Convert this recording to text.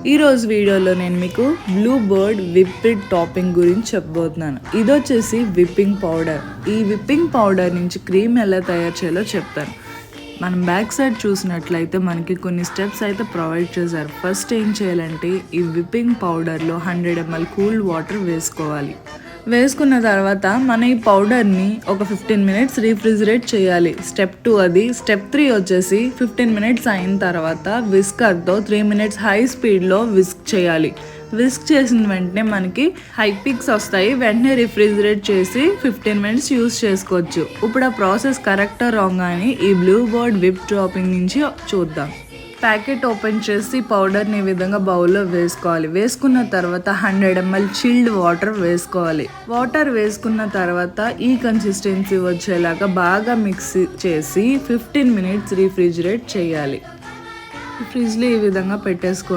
ఈ రోజు వీడియోలో నేను మీకు బ్లూ బర్డ్ విప్డ్ టాపింగ్ గురించి చెప్పబోతున్నాను. ఇది వచ్చేసి విప్పింగ్ పౌడర్. ఈ విప్పింగ్ పౌడర్ నుంచి క్రీమ్ ఎలా తయారు చేయాలో చెప్తాను. మనం బ్యాక్ సైడ్ చూసినట్లయితే మనకి కొన్ని స్టెప్స్ అయితే ప్రొవైడ్ చేశారు. ఫస్ట్ ఏం చేయాలంటే ఈ విప్పింగ్ పౌడర్లో 100 ml కూల్ వాటర్ వేసుకోవాలి. వేసుకున్న తర్వాత మన ఈ పౌడర్ని ఒక 15 minutes రీఫ్రిజిరేట్ చేయాలి. స్టెప్ 2 అది. స్టెప్ 3 వచ్చేసి 15 minutes అయిన తర్వాత విస్కర్తో 3 minutes హై స్పీడ్లో విస్క్ చేయాలి. విస్క్ చేసిన వెంటనే మనకి హై పిక్స్ వస్తాయి. వెంటనే రిఫ్రిజిరేట్ చేసి 15 minutes యూస్ చేసుకోవచ్చు. ఇప్పుడు ఆ ప్రాసెస్ కరెక్టా రాంగ్ అని ఈ బ్లూ బర్డ్ విప్ టాపింగ్ నుంచి చూద్దాం. ప్యాకెట్ ఓపెన్ చేసి పౌడర్ని ఈ విధంగా బౌల్లో వేసుకోవాలి. వేసుకున్న తర్వాత 100 ml చిల్డ్ వాటర్ వేసుకోవాలి. వాటర్ వేసుకున్న తర్వాత ఈ కన్సిస్టెన్సీ వచ్చేలాగా బాగా మిక్స్ చేసి 15 minutes రీఫ్రిజిరేట్ చేయాలి. ఫ్రిడ్జ్లో ఈ విధంగా పెట్టేసుకోండి.